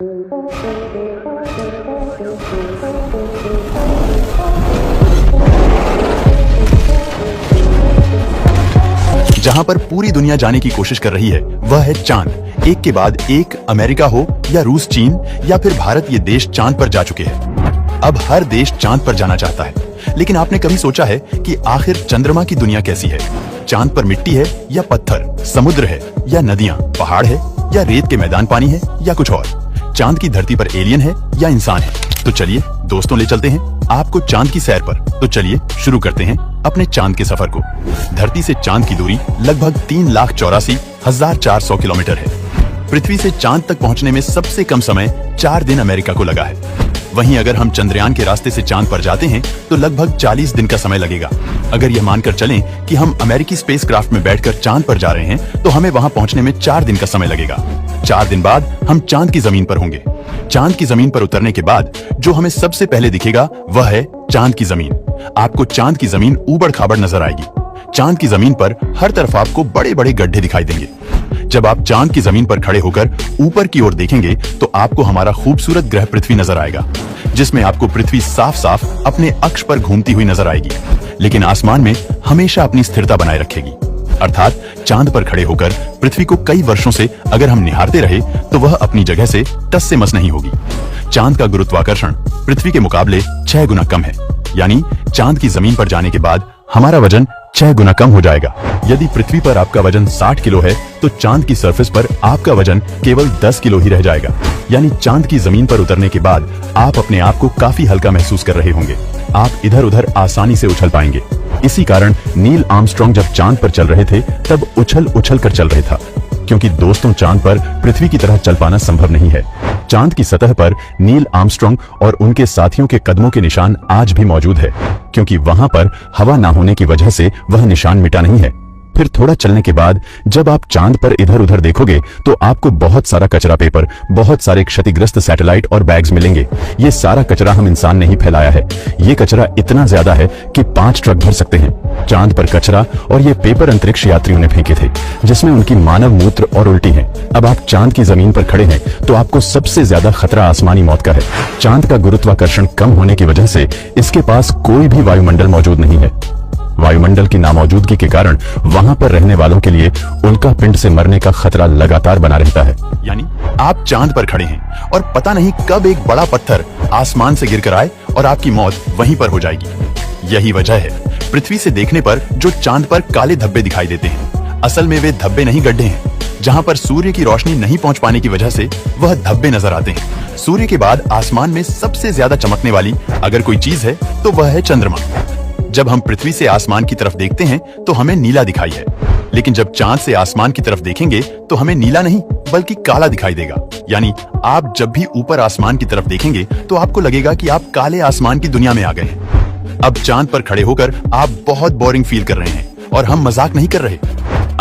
जहां पर पूरी दुनिया जाने की कोशिश कर रही है वह है चांद। एक के बाद एक, अमेरिका हो या रूस, चीन या फिर भारत, ये देश चांद पर जा चुके हैं। अब हर देश चांद पर जाना चाहता है, लेकिन आपने कभी सोचा है कि आखिर चंद्रमा की दुनिया कैसी है? चांद पर मिट्टी है या पत्थर, समुद्र है या नदियां, पहाड़ है या रेत के मैदान पानी है या कुछ और? चांद की धरती पर एलियन है या इंसान है? तो चलिए दोस्तों, ले चलते हैं आपको चांद की सैर पर। तो चलिए शुरू करते हैं अपने चांद के सफर को। धरती से चांद की दूरी लगभग 3,84,400 किलोमीटर है। पृथ्वी से चांद तक पहुंचने में सबसे कम समय 4 दिन अमेरिका को लगा है। वहीं अगर हम चंद्रयान के रास्ते से चांद पर जाते हैं तो लगभग 40 दिन का समय लगेगा। अगर यह मानकर चलें कि हम अमेरिकी स्पेसक्राफ्ट में बैठकर चांद पर जा रहे हैं तो हमें वहां पहुंचने में 4 दिन का समय लगेगा। 4 दिन बाद हम चांद की जमीन पर होंगे। चांद की जमीन पर उतरने के बाद जो हमें सबसे पहले दिखेगा वह है चांद की जमीन। आपको चांद की जमीन ऊबड़ खाबड़ नजर आएगी। चांद की जमीन पर हर तरफ आपको बड़े बड़े गड्ढे दिखाई देंगे। जब आप चांद की जमीन पर खड़े होकर ऊपर की ओर देखेंगे तो आपको हमारा खूबसूरत ग्रह पृथ्वी नजर आएगा, जिसमें आपको पृथ्वी साफ साफ अपने अक्ष पर घूमती हुई नजर आएगी, लेकिन आसमान में हमेशा अपनी स्थिरता बनाए रखेगी। अर्थात चांद पर खड़े होकर पृथ्वी को कई वर्षों से अगर हम निहारते रहे तो वह अपनी जगह से टस से मस नहीं होगी। चांद का गुरुत्वाकर्षण पृथ्वी के मुकाबले 6 गुना कम है, यानी चांद की जमीन पर जाने के बाद हमारा वजन 6 गुना कम हो जाएगा। यदि पृथ्वी पर आपका वजन 60 किलो है तो चांद की सरफेस पर आपका वजन केवल 10 किलो ही रह जाएगा। यानी चांद की जमीन पर उतरने के बाद आप अपने आप को काफी हल्का महसूस कर रहे होंगे। आप इधर उधर आसानी से उछल पाएंगे। इसी कारण नील आर्मस्ट्रांग जब चांद पर चल रहे थे तब उछल उछल कर चल रहे था, क्योंकि दोस्तों चांद पर पृथ्वी की तरह चल पाना संभव नहीं है। चांद की सतह पर नील आर्मस्ट्रांग और उनके साथियों के कदमों के निशान आज भी मौजूद है, क्योंकि वहां पर हवा ना होने की वजह से वह निशान मिटा नहीं है। फिर थोड़ा चलने के बाद जब आप चांद पर इधर उधर देखोगे तो आपको बहुत सारा कचरा पेपर, बहुत सारे क्षतिग्रस्त सैटेलाइट और बैग्स मिलेंगे। ये सारा कचरा हम इंसान ने ही फैलाया है। ये कचरा इतना ज्यादा है कि 5 ट्रक भर सकते हैं। चांद पर कचरा और ये पेपर अंतरिक्ष यात्रियों ने फेंके थे, जिसमें उनकी मानव मूत्र और उल्टी है। अब आप चांद की जमीन पर खड़े हैं तो आपको सबसे ज्यादा खतरा आसमानी मौत का है। चांद का गुरुत्वाकर्षण कम होने की वजह से इसके पास कोई भी वायुमंडल मौजूद नहीं है। वायुमंडल की नामौजूदगी के कारण वहां पर रहने वालों के लिए उल्का पिंड से मरने का खतरा लगातार बना रहता है। यानी आप चांद पर खड़े हैं और पता नहीं कब एक बड़ा पत्थर आसमान से गिरकर आए और आपकी मौत वहीं पर हो जाएगी। यही वजह है पृथ्वी से देखने पर जो चांद पर काले धब्बे दिखाई देते हैं, असल में वे धब्बे नहीं, गड्ढे हैं। जहां पर सूर्य की रोशनी नहीं पहुंच पाने की वजह से वह धब्बे नजर आते हैं। सूर्य के बाद आसमान में सबसे ज्यादा चमकने वाली अगर कोई चीज है तो वह है चंद्रमा। जब हम पृथ्वी से आसमान की तरफ देखते हैं तो हमें नीला दिखाई है, लेकिन जब चांद से आसमान की तरफ देखेंगे तो हमें नीला नहीं बल्कि काला दिखाई देगा। यानी आप जब भी ऊपर आसमान की तरफ देखेंगे तो आपको लगेगा कि आप काले आसमान की दुनिया में आ गए हैं। अब चांद पर खड़े होकर आप बहुत बोरिंग फील कर रहे हैं, और हम मजाक नहीं कर रहे।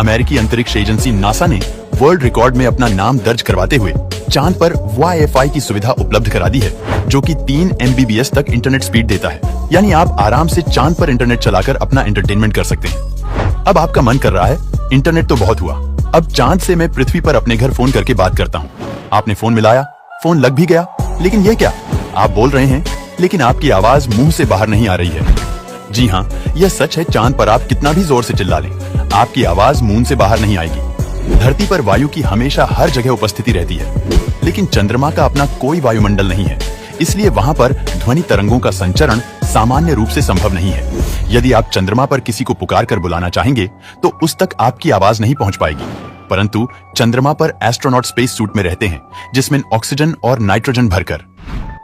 अमेरिकी अंतरिक्ष एजेंसी नासा ने वर्ल्ड रिकॉर्ड में अपना नाम दर्ज करवाते हुए चांद पर वाईफाई की सुविधा उपलब्ध करा दी है, जो कि 3 MBPS तक इंटरनेट स्पीड देता है। यानी आप आराम से चांद पर इंटरनेट चलाकर अपना एंटरटेनमेंट कर सकते हैं। अब आपका मन कर रहा है इंटरनेट तो बहुत हुआ, अब चांद से मैं पृथ्वी पर अपने घर फोन करके बात करता हूँ। आपने फोन मिलाया, फोन लग भी गया, लेकिन ये क्या, आप बोल रहे हैं लेकिन आपकी आवाज मुंह से बाहर नहीं आ रही है। जी हाँ, यह सच है। चांद पर आप कितना भी जोर से चिल्ला लें, आपकी आवाज मुंह से बाहर नहीं आएगी। धरती पर वायु की हमेशा हर जगह उपस्थिति रहती है, लेकिन चंद्रमा का अपना कोई वायुमंडल नहीं है, इसलिए वहां पर ध्वनि तरंगों का संचरण सामान्य रूप से संभव नहीं है। यदि आप चंद्रमा पर किसी को पुकार कर बुलाना चाहेंगे तो उस तक आपकी आवाज नहीं पहुंच पाएगी। परंतु चंद्रमा पर एस्ट्रोनॉट स्पेस सूट में रहते हैं, जिसमें ऑक्सीजन और नाइट्रोजन भरकर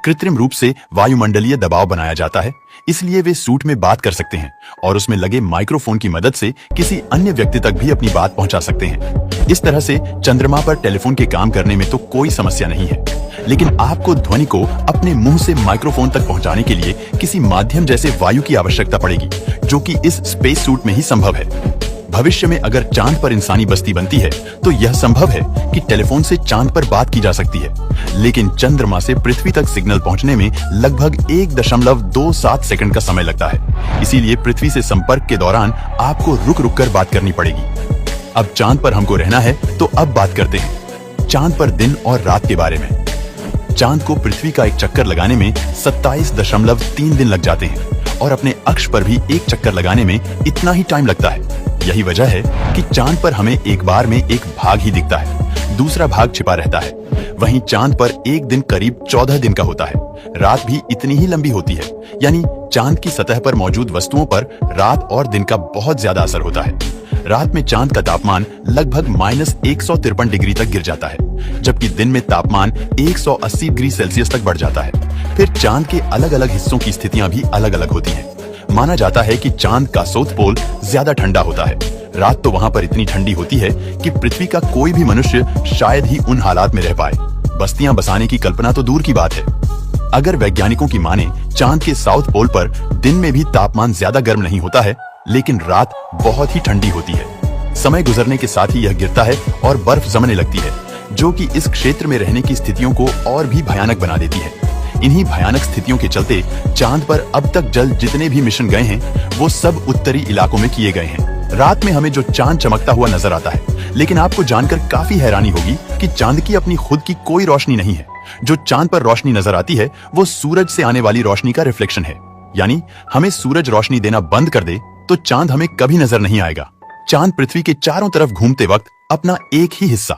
कृत्रिम रूप से वायुमंडलीय दबाव बनाया जाता है, इसलिए वे सूट में बात कर सकते हैं और उसमें लगे माइक्रोफोन की मदद से किसी अन्य व्यक्ति तक भी अपनी बात पहुंचा सकते हैं। इस तरह से चंद्रमा पर टेलीफोन के काम करने में तो कोई समस्या नहीं है, लेकिन आपको ध्वनि को अपने मुंह से माइक्रोफोन तक पहुंचाने के लिए किसी माध्यम जैसे वायु की आवश्यकता पड़ेगी, जो कि इस स्पेस सूट में ही संभव है। भविष्य में अगर चांद पर इंसानी बस्ती बनती है तो यह संभव है कि टेलीफोन से चांद पर बात की जा सकती है, लेकिन चंद्रमा से पृथ्वी तक सिग्नल पहुंचने में लगभग 1.27 सेकंड का समय लगता है। इसीलिए पृथ्वी से संपर्क के दौरान आपको रुक रुक कर बात करनी पड़ेगी। अब चांद पर हमको रहना है तो अब बात करते हैं चांद पर दिन और रात के बारे में। चांद को पृथ्वी का एक चक्कर लगाने में 27.3 दिन लग जाते हैं और अपने अक्ष पर भी एक चक्कर लगाने में इतना ही टाइम लगता है। यही वजह है कि चांद पर हमें एक बार में एक भाग ही दिखता है, दूसरा भाग छिपा रहता है। वहीं चांद पर एक दिन करीब 14 दिन का होता है। रात भी इतनी ही लंबी होती है, यानी चांद की सतह पर मौजूद वस्तुओं पर रात और दिन का बहुत ज्यादा असर होता है। रात में चांद का तापमान लगभग -153 डिग्री तक गिर जाता है, जबकि दिन में तापमान 180 डिग्री सेल्सियस तक बढ़ जाता है। फिर चांद के अलग अलग हिस्सों की स्थितियां भी अलग अलग होती हैं। माना जाता है कि चांद का साउथ पोल ज्यादा ठंडा होता है। रात तो वहां पर इतनी ठंडी होती है कि पृथ्वी का कोई भी मनुष्य शायद ही उन हालात में रह पाए। बस्तियां बसाने की कल्पना तो दूर की बात है। अगर वैज्ञानिकों की माने, चांद के साउथ पोल पर दिन में भी तापमान ज्यादा गर्म नहीं होता है, लेकिन रात बहुत ही ठंडी होती है। समय गुजरने के साथ ही यह गिरता है और बर्फ जमने लगती है, जो कि इस क्षेत्र में रहने की स्थितियों को और भी भयानक बना देती है। इन्हीं भयानक स्थितियों के चलते चांद पर अब तक जल जितने भी मिशन गए हैं, वो सब उत्तरी इलाकों में किए गए हैं। रात में हमें जो चांद चमकता हुआ नजर आता है, लेकिन आपको जानकर काफी हैरानी होगी कि चांद की अपनी खुद की कोई रोशनी नहीं है। जो चांद पर रोशनी नजर आती है, वो सूरज से आने वाली रोशनी का रिफ्लेक्शन है। यानी हमें सूरज रोशनी देना बंद कर दे तो चांद हमें कभी नजर नहीं आएगा। चांद पृथ्वी के चारों तरफ घूमते वक्त अपना एक ही हिस्सा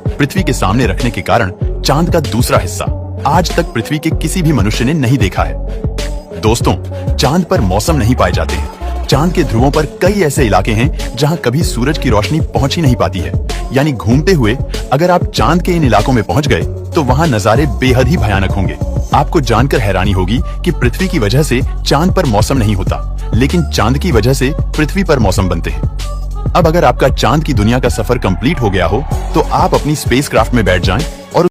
पृथ्वी के सामने रखने के कारण चांद का दूसरा हिस्सा आज तक पृथ्वी के किसी भी मनुष्य ने नहीं देखा है। दोस्तों, चांद पर मौसम नहीं पाए जाते हैं। चांद के ध्रुवों पर कई ऐसे इलाके हैं जहां कभी सूरज की रोशनी पहुंच ही नहीं पाती है। यानी घूमते हुए अगर आप चांद के इन इलाकों में पहुंच गए तो वहां नजारे बेहद ही भयानक होंगे। आपको जानकर हैरानी होगी कि पृथ्वी की वजह से चांद पर मौसम नहीं होता, लेकिन चांद की वजह से पृथ्वी पर मौसम बनते हैं। अब अगर आपका चांद की दुनिया का सफर कंप्लीट हो गया हो, तो आप अपनी स्पेसक्राफ्ट में बैठ जाएं और